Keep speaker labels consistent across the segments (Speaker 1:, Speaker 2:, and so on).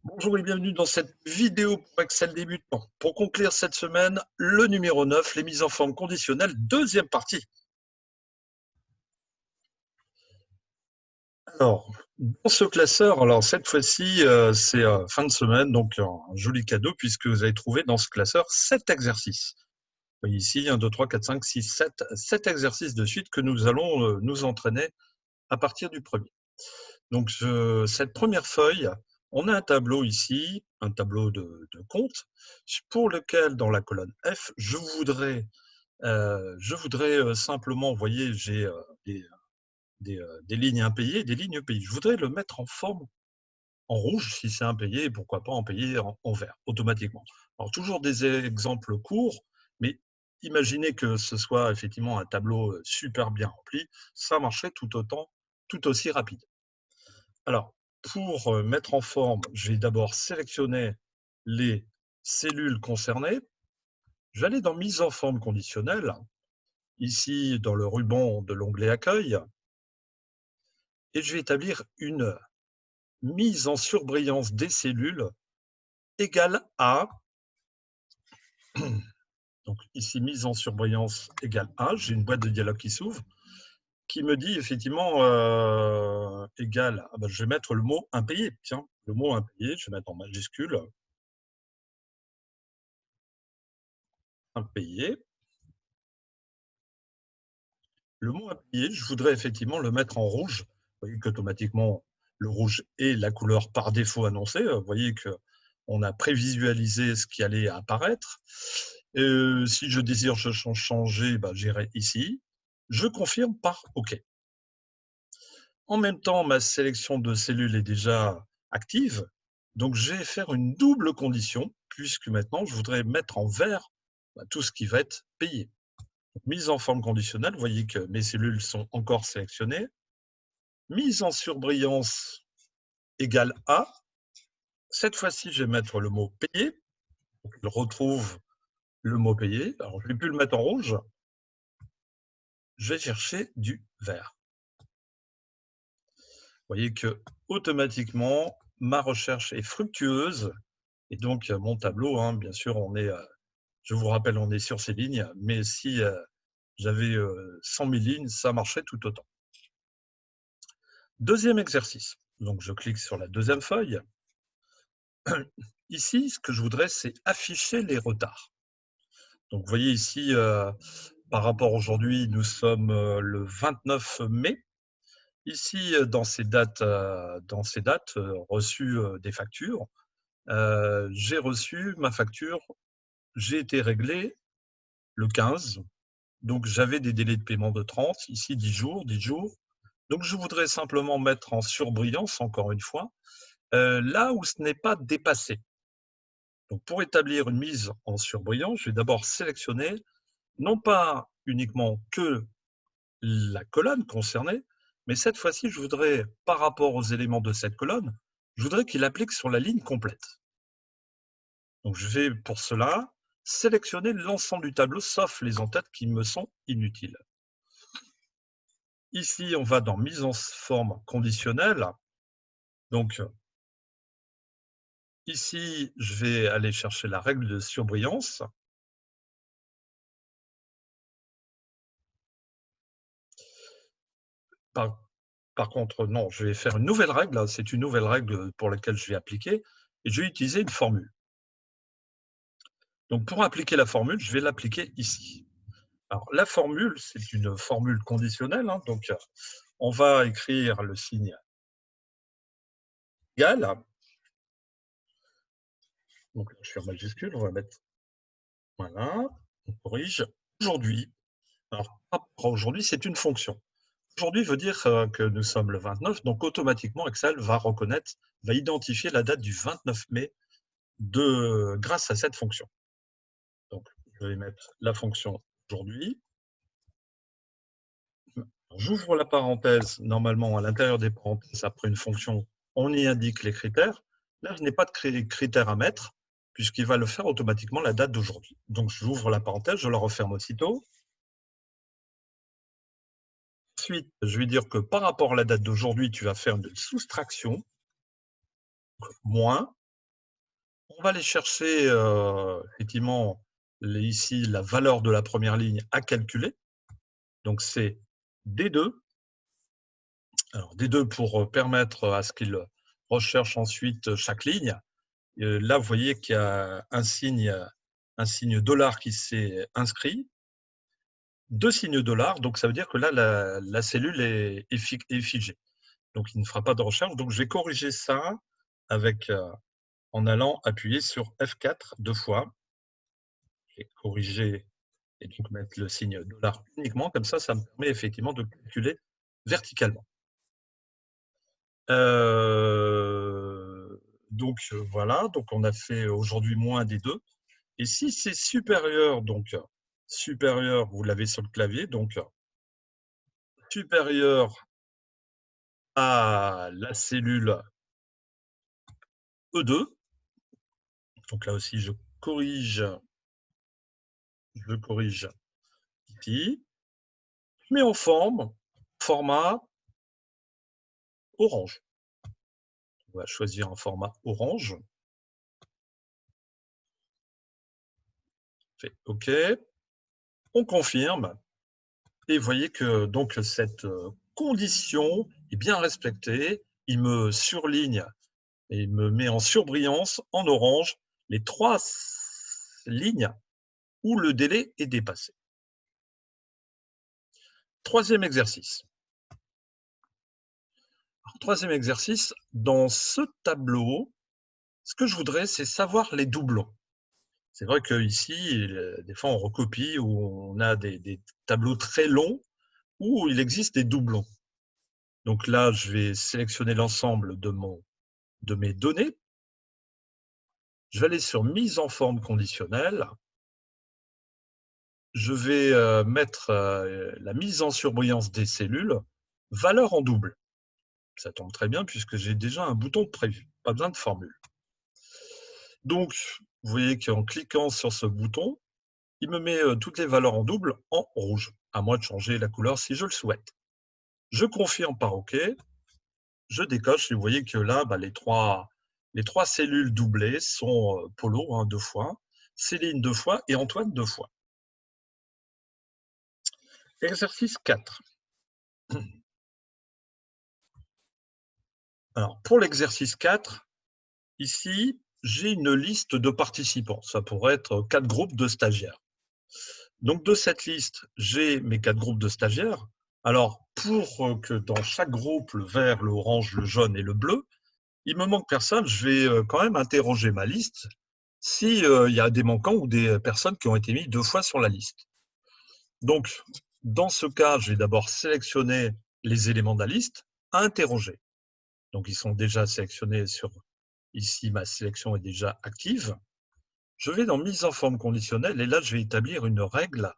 Speaker 1: Bonjour et bienvenue dans cette vidéo pour Excel débutant. Pour conclure cette semaine, le numéro 9, les mises en forme conditionnelles, deuxième partie. Alors, dans ce classeur, alors cette fois-ci, c'est fin de semaine, donc un joli cadeau puisque vous avez trouvé dans ce classeur 7 exercices. Vous voyez ici, 1, 2, 3, 4, 5, 6, 7 exercices de suite que nous allons nous entraîner à partir du premier. Donc, cette première feuille, on a un tableau ici, un tableau de compte, pour lequel, dans la colonne F, je voudrais simplement, vous voyez, j'ai des lignes impayées et des lignes payées. Je voudrais le mettre en forme en rouge si c'est impayé, et pourquoi pas en payé en vert, automatiquement. Alors, toujours des exemples courts, mais imaginez que ce soit effectivement un tableau super bien rempli, ça marcherait tout aussi rapide. Alors, pour mettre en forme, je vais d'abord sélectionner les cellules concernées. Je vais aller dans Mise en forme conditionnelle, ici dans le ruban de l'onglet Accueil, et je vais établir une mise en surbrillance des cellules égale à, donc ici mise en surbrillance égale à, j'ai une boîte de dialogue qui s'ouvre, qui me dit effectivement égale, je vais mettre le mot impayé, tiens, le mot impayé, je vais mettre en majuscule, impayé. Le mot impayé, je voudrais effectivement le mettre en rouge. Vous voyez qu'automatiquement, le rouge est la couleur par défaut annoncée. Vous voyez qu'on a prévisualisé ce qui allait apparaître. Si je désire changer, j'irai ici. Je confirme par OK. En même temps, ma sélection de cellules est déjà active. Donc, je vais faire une double condition, puisque maintenant, je voudrais mettre en vert tout ce qui va être payé. Mise en forme conditionnelle, vous voyez que mes cellules sont encore sélectionnées. Mise en surbrillance égale à. Cette fois-ci, je vais mettre le mot payé. Donc, il retrouve le mot payé. Alors, je ne vais plus le mettre en rouge. Je vais chercher du vert. Vous voyez que automatiquement, ma recherche est fructueuse. Et donc, mon tableau, bien sûr, je vous rappelle, on est sur ces lignes. Mais si j'avais 100 000 lignes, ça marcherait tout autant. Deuxième exercice. Donc, je clique sur la deuxième feuille. Ici, ce que je voudrais, c'est afficher les retards. Donc, vous voyez ici, par rapport à aujourd'hui, nous sommes le 29 mai. Ici, dans ces dates reçues des factures, j'ai reçu ma facture, j'ai été réglé le 15. Donc, j'avais des délais de paiement de 30, ici 10 jours, 10 jours. Donc, je voudrais simplement mettre en surbrillance, encore une fois, là où ce n'est pas dépassé. Donc, pour établir une mise en surbrillance, je vais d'abord sélectionner non pas uniquement que la colonne concernée, mais cette fois-ci, je voudrais, par rapport aux éléments de cette colonne, je voudrais qu'il applique sur la ligne complète. Donc, je vais pour cela sélectionner l'ensemble du tableau, sauf les en-têtes qui me sont inutiles. Ici, on va dans Mise en forme conditionnelle. Donc, ici, je vais aller chercher la règle de surbrillance. Par contre, non, je vais faire une nouvelle règle. C'est une nouvelle règle pour laquelle je vais appliquer. Et je vais utiliser une formule. Donc, pour appliquer la formule, je vais l'appliquer ici. Alors, la formule, c'est une formule conditionnelle. Donc, on va écrire le signe égal. Donc, je suis en majuscule. On va mettre, voilà, on corrige. Aujourd'hui, alors, aujourd'hui, c'est une fonction. Aujourd'hui veut dire que nous sommes le 29, donc automatiquement, Excel va reconnaître, va identifier la date du 29 mai grâce à cette fonction. Donc, je vais mettre la fonction aujourd'hui. J'ouvre la parenthèse. Normalement, à l'intérieur des parenthèses, après une fonction, on y indique les critères. Là, je n'ai pas de critères à mettre, puisqu'il va le faire automatiquement la date d'aujourd'hui. Donc, j'ouvre la parenthèse, je la referme aussitôt. Ensuite, je vais dire que par rapport à la date d'aujourd'hui, tu vas faire une soustraction, moins. On va aller chercher, effectivement, ici, la valeur de la première ligne à calculer. Donc, c'est D2. Alors, D2 pour permettre à ce qu'il recherche ensuite chaque ligne. Là, vous voyez qu'il y a un signe dollar qui s'est inscrit. 2 signes dollars, donc ça veut dire que là, la cellule est figée. Donc, il ne fera pas de recherche. Donc, je vais corriger ça avec, en allant appuyer sur F4 2 fois. Je vais corriger et donc mettre le signe dollar uniquement. Comme ça me permet effectivement de calculer verticalement. Donc, voilà. Donc, on a fait aujourd'hui moins des 2. Et si c'est supérieur, donc supérieur, vous l'avez sur le clavier, donc supérieur à la cellule E2. Donc là aussi, je corrige ici. Je mets en format orange. On va choisir un format orange. Fait OK. On confirme. Et vous voyez que donc cette condition est bien respectée. Il me surligne et il me met en surbrillance en orange les 3 lignes où le délai est dépassé. Troisième exercice. Troisième exercice, dans ce tableau, ce que je voudrais, c'est savoir les doublons. C'est vrai qu'ici, des fois, on recopie ou on a des tableaux très longs où il existe des doublons. Donc là, je vais sélectionner l'ensemble de mes données. Je vais aller sur mise en forme conditionnelle. Je vais mettre la mise en surbrillance des cellules, valeur en double. Ça tombe très bien puisque j'ai déjà un bouton prévu, pas besoin de formule. Donc, vous voyez qu'en cliquant sur ce bouton, il me met toutes les valeurs en double en rouge, à moi de changer la couleur si je le souhaite. Je confirme par OK, je décoche et vous voyez que là, les trois cellules doublées sont Polo 2 fois, Céline 2 fois et Antoine 2 fois. Exercice 4. Alors, pour l'exercice 4, ici, j'ai une liste de participants. Ça pourrait être 4 groupes de stagiaires. Donc, de cette liste, j'ai mes 4 groupes de stagiaires. Alors, pour que dans chaque groupe, le vert, le orange, le jaune et le bleu, il me manque personne, je vais quand même interroger ma liste s'il y a des manquants ou des personnes qui ont été mis 2 fois sur la liste. Donc, dans ce cas, je vais d'abord sélectionner les éléments de la liste à interroger. Donc, ils sont déjà sélectionnés sur ici, ma sélection est déjà active. Je vais dans mise en forme conditionnelle et là, je vais établir une règle.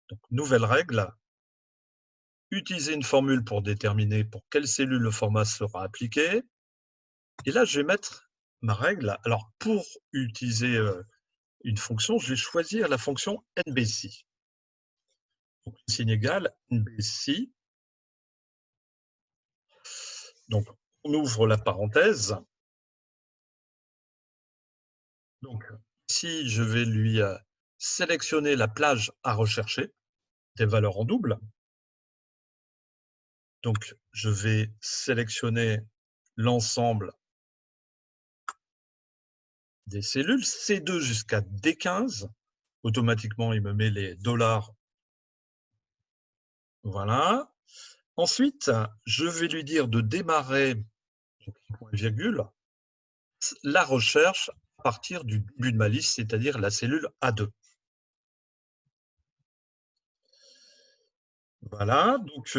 Speaker 1: Donc, nouvelle règle. Utiliser une formule pour déterminer pour quelle cellule le format sera appliqué. Et là, je vais mettre ma règle. Alors, pour utiliser une fonction, je vais choisir la fonction NBC. Donc, signe égal, NBC. Donc, on ouvre la parenthèse. Donc, ici, je vais lui sélectionner la plage à rechercher, des valeurs en double. Donc, je vais sélectionner l'ensemble des cellules, C2 jusqu'à D15. Automatiquement, il me met les dollars. Voilà. Ensuite, je vais lui dire de démarrer, point virgule, la recherche à partir du début de ma liste, c'est-à-dire la cellule A2. Voilà, donc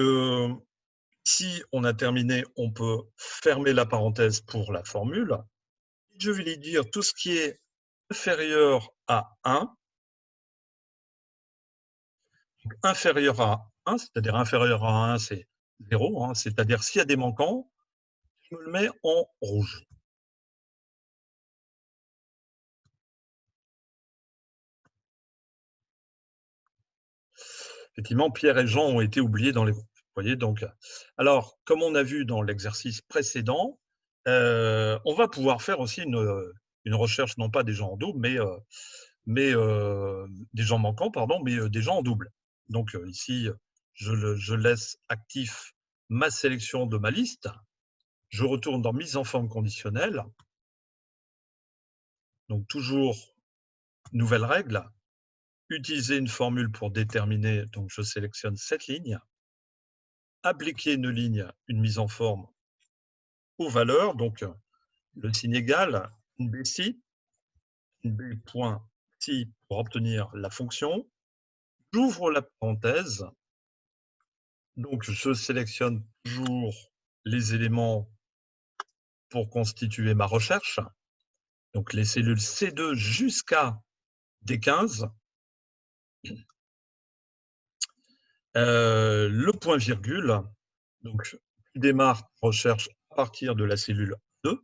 Speaker 1: si on a terminé, on peut fermer la parenthèse pour la formule. Je vais lui dire tout ce qui est inférieur à 1, donc inférieur à 1, c'est-à-dire inférieur à 1, c'est 0, c'est-à-dire s'il y a des manquants, je me le mets en rouge. Effectivement, Pierre et Jean ont été oubliés dans les groupes. Vous voyez, donc, alors, comme on a vu dans l'exercice précédent, on va pouvoir faire aussi une recherche non pas des gens en double, mais des gens manquants, pardon, mais des gens en double. Donc ici, je laisse actif ma sélection de ma liste. Je retourne dans mise en forme conditionnelle. Donc toujours nouvelle règle, utiliser une formule pour déterminer, donc je sélectionne cette ligne, appliquer une ligne, une mise en forme aux valeurs, donc le signe égal, une BC, une B.si pour obtenir la fonction. J'ouvre la parenthèse, donc je sélectionne toujours les éléments pour constituer ma recherche, donc les cellules C2 jusqu'à D15. Le point virgule, donc tu démarres ta recherche à partir de la cellule 2.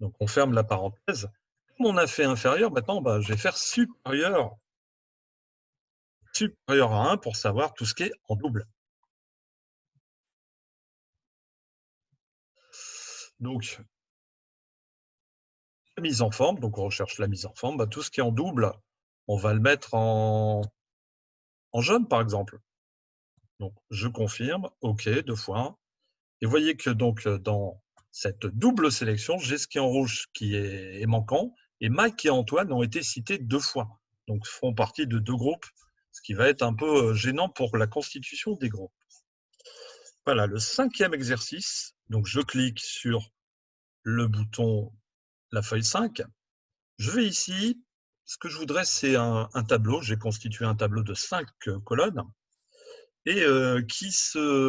Speaker 1: Donc on ferme la parenthèse. Comme on a fait inférieur, maintenant je vais faire supérieur à 1 pour savoir tout ce qui est en double. Donc la mise en forme, donc on recherche la mise en forme, tout ce qui est en double, on va le mettre en jaune par exemple. Donc je confirme, OK, 2 fois. Et vous voyez que donc dans cette double sélection, j'ai ce qui est en rouge qui est manquant, et Mike et Antoine ont été cités 2 fois, donc font partie de 2 groupes, ce qui va être un peu gênant pour la constitution des groupes. Voilà, le 5e exercice, donc je clique sur le bouton, la feuille 5. Je vais ici, ce que je voudrais, c'est un tableau. J'ai constitué un tableau de 5 colonnes et qui se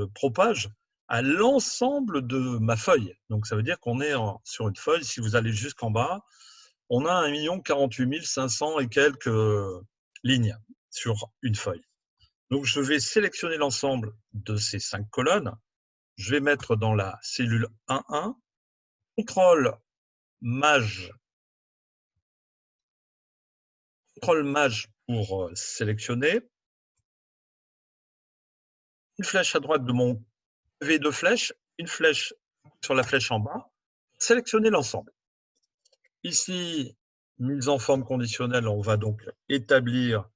Speaker 1: propage à l'ensemble de ma feuille. Donc ça veut dire qu'on est sur une feuille, si vous allez jusqu'en bas, on a 1 048 500 et quelques lignes sur une feuille. Donc je vais sélectionner l'ensemble de ces 5 colonnes. Je vais mettre dans la cellule 1.1, contrôle maj pour sélectionner. Une flèche à droite de mon pavé de flèches, une flèche sur la flèche en bas, sélectionner l'ensemble. Ici, mise en forme conditionnelle, on va donc établir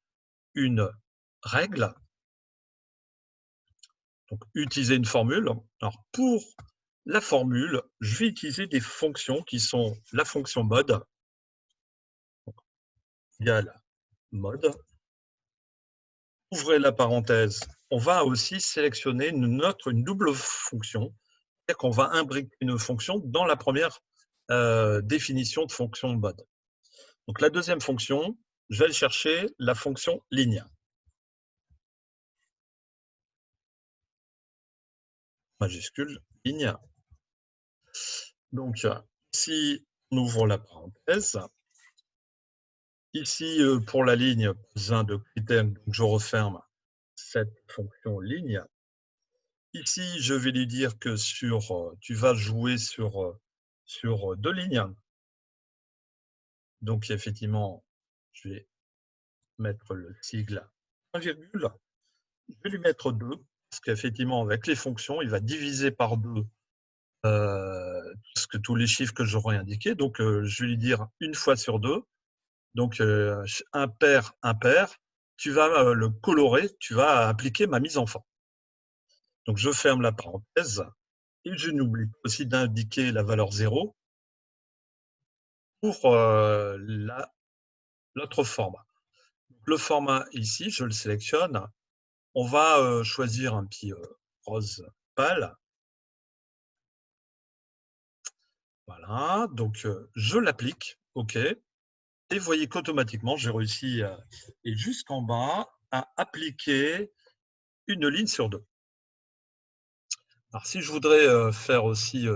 Speaker 1: une règle. Donc, utiliser une formule. Alors, pour la formule, je vais utiliser des fonctions qui sont la fonction mode, égale mode. Ouvrez la parenthèse. On va aussi sélectionner une double fonction, c'est-à-dire qu'on va imbriquer une fonction dans la première définition de fonction mode. Donc, la deuxième fonction, je vais aller chercher la fonction ligne. Majuscule, ligne. Donc, ici, on ouvre la parenthèse. Ici, pour la ligne, besoin de critères, donc je referme cette fonction ligne. Ici, je vais lui dire que tu vas jouer sur 2 lignes. Donc, effectivement, je vais mettre le sigle 1, virgule. Je vais lui mettre 2, parce qu'effectivement, avec les fonctions, il va diviser par 2 tous les chiffres que j'aurai indiqués. Donc, je vais lui dire 1 fois sur 2. Donc, impair, impair. Tu vas le colorer, tu vas appliquer ma mise en forme. Donc, je ferme la parenthèse et je n'oublie pas aussi d'indiquer la valeur 0 pour l'autre format. Le format ici, je le sélectionne. On va choisir un petit rose pâle. Voilà, donc je l'applique, OK. Et vous voyez qu'automatiquement, j'ai réussi, et jusqu'en bas, à appliquer une ligne sur 2. Alors, si je voudrais faire aussi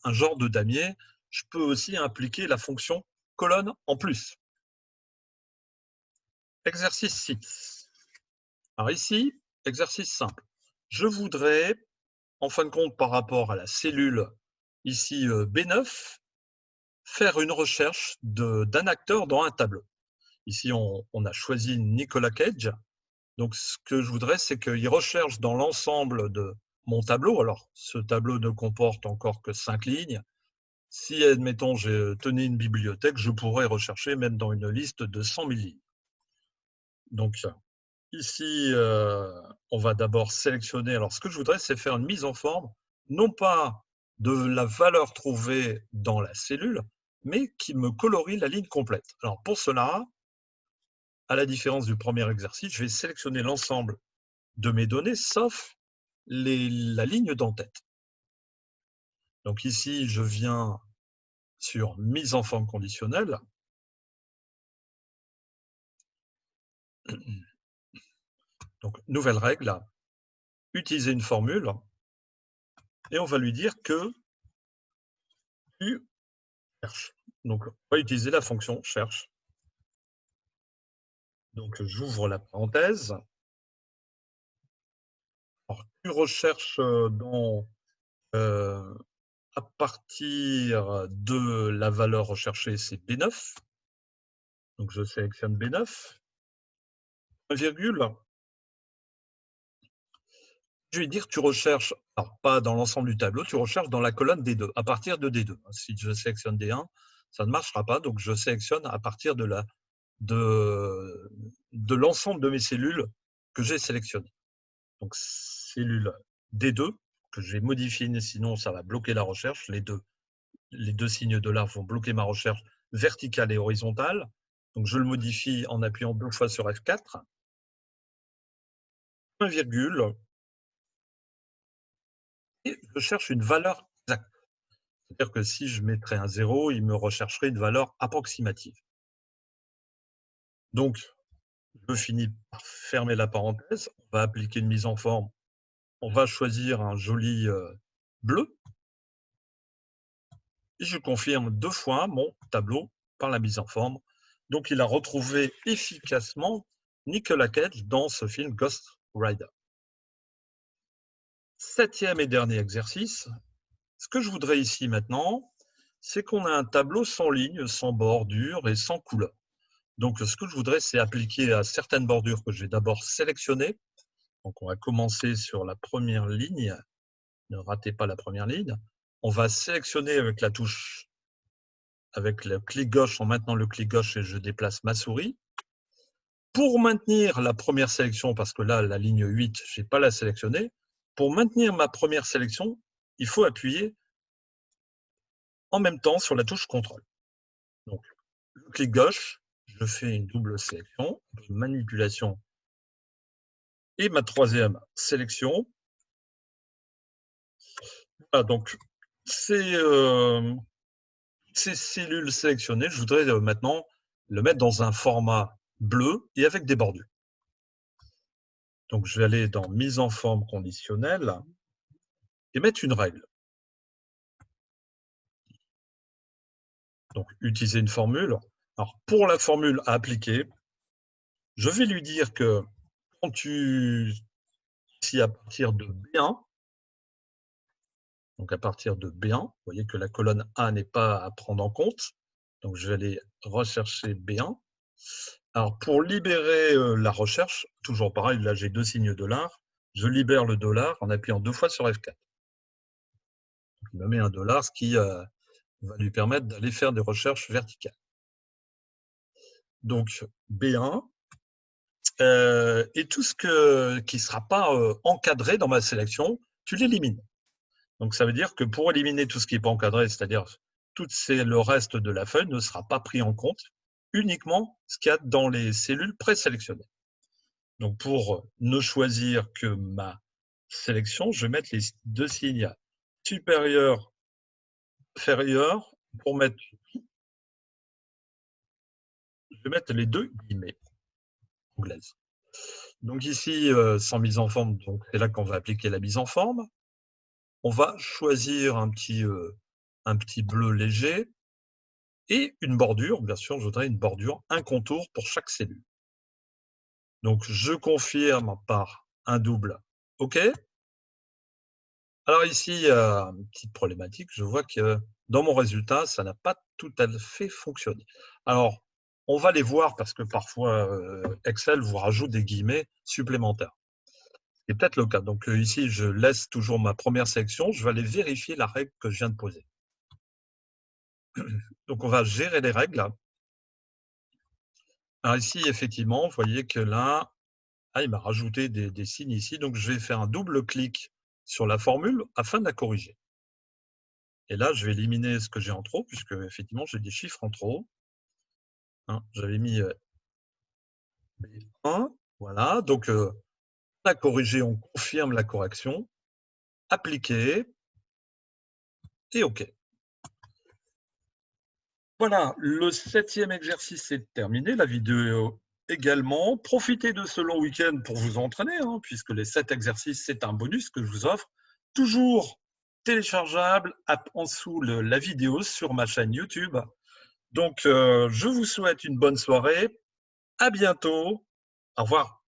Speaker 1: un genre de damier, je peux aussi appliquer la fonction colonne en plus. Exercice 6. Alors ici, exercice simple. Je voudrais, en fin de compte, par rapport à la cellule ici B9, faire une recherche d'un acteur dans un tableau. Ici, on a choisi Nicolas Cage. Donc, ce que je voudrais, c'est qu'il recherche dans l'ensemble mon tableau. Alors, ce tableau ne comporte encore que 5 lignes. Si, admettons, je tenais une bibliothèque, je pourrais rechercher même dans une liste de 100 000 lignes. Donc, ici, on va d'abord sélectionner. Alors, ce que je voudrais, c'est faire une mise en forme, non pas de la valeur trouvée dans la cellule, mais qui me colorie la ligne complète. Alors, pour cela, à la différence du premier exercice, je vais sélectionner l'ensemble de mes données, sauf la ligne d'en-tête. Donc ici, je viens sur mise en forme conditionnelle. Donc, nouvelle règle, utiliser une formule, et on va lui dire que tu cherches. Donc, on va utiliser la fonction cherche. Donc, j'ouvre la parenthèse. Alors, tu recherches à partir de la valeur recherchée, c'est B9. Donc, je sélectionne B9. Un virgule. Je vais dire tu recherches, alors pas dans l'ensemble du tableau, tu recherches dans la colonne D2, à partir de D2. Si je sélectionne D1, ça ne marchera pas, donc je sélectionne à partir de l'ensemble de mes cellules que j'ai sélectionnées. Donc, cellule D2, que j'ai modifiée, sinon ça va bloquer la recherche. Les deux signes de $$ vont bloquer ma recherche verticale et horizontale. Donc, je le modifie en appuyant 2 fois sur F4. Un virgule. Et je cherche une valeur exacte. C'est-à-dire que si je mettrais un 0, il me rechercherait une valeur approximative. Donc, je finis par fermer la parenthèse. On va appliquer une mise en forme. On va choisir un joli bleu. Et je confirme 2 fois mon tableau par la mise en forme. Donc, il a retrouvé efficacement Nicolas Cage dans ce film Ghost Rider. 7e et dernier exercice. Ce que je voudrais ici maintenant, c'est qu'on a un tableau sans ligne, sans bordure et sans couleur. Donc, ce que je voudrais, c'est appliquer à certaines bordures que je vais d'abord sélectionner. Donc, on va commencer sur la première ligne. Ne ratez pas la première ligne. On va sélectionner avec la touche, avec le clic gauche, en maintenant le clic gauche, et je déplace ma souris. Pour maintenir la première sélection, parce que là, la ligne 8, je n'ai pas la sélectionnée, pour maintenir ma première sélection, il faut appuyer en même temps sur la touche contrôle. Donc, le clic gauche, je fais une double sélection, manipulation, et ma troisième sélection. Voilà, donc, ces cellules sélectionnées, je voudrais maintenant le mettre dans un format bleu et avec des bordures. Donc, je vais aller dans mise en forme conditionnelle et mettre une règle. Donc, utiliser une formule. Alors, pour la formule à appliquer, je vais lui dire que quand ici à partir de B1, donc à partir de B1, vous voyez que la colonne A n'est pas à prendre en compte. Donc, je vais aller rechercher B1. Alors, pour libérer la recherche, toujours pareil, là j'ai 2 signes $. Je libère le $ en appuyant 2 fois sur F4. Donc, il me met un $, ce qui va lui permettre d'aller faire des recherches verticales. Donc, B1. Et tout ce qui ne sera pas encadré dans ma sélection, tu l'élimines. Donc, ça veut dire que pour éliminer tout ce qui n'est pas encadré, c'est-à-dire le reste de la feuille ne sera pas pris en compte, uniquement ce qu'il y a dans les cellules présélectionnées. Donc, pour ne choisir que ma sélection, je vais mettre les 2 signes supérieur, inférieur, pour mettre, je vais mettre les 2 guillemets anglaises. Donc ici, sans mise en forme, donc c'est là qu'on va appliquer la mise en forme. On va choisir un petit bleu léger et une bordure. Bien sûr, je voudrais une bordure, un contour pour chaque cellule. Donc, je confirme par un double OK. Alors ici, il y a une petite problématique. Je vois que dans mon résultat, ça n'a pas tout à fait fonctionné. Alors, on va les voir parce que parfois, Excel vous rajoute des guillemets supplémentaires. C'est peut-être le cas. Donc ici, je laisse toujours ma première sélection. Je vais aller vérifier la règle que je viens de poser. Donc on va gérer les règles. Alors ici, effectivement, vous voyez que là, il m'a rajouté des signes ici. Donc je vais faire un double clic sur la formule afin de la corriger. Et là, je vais éliminer ce que j'ai en trop, puisque effectivement, j'ai des chiffres en trop. Hein, j'avais mis B1, voilà. Donc on a corrigé, on confirme la correction, appliquer et OK. Voilà, le 7e exercice est terminé, la vidéo également. Profitez de ce long week-end pour vous entraîner, hein, puisque les 7 exercices, c'est un bonus que je vous offre. Toujours téléchargeable en dessous la vidéo sur ma chaîne YouTube. Donc, je vous souhaite une bonne soirée. À bientôt. Au revoir.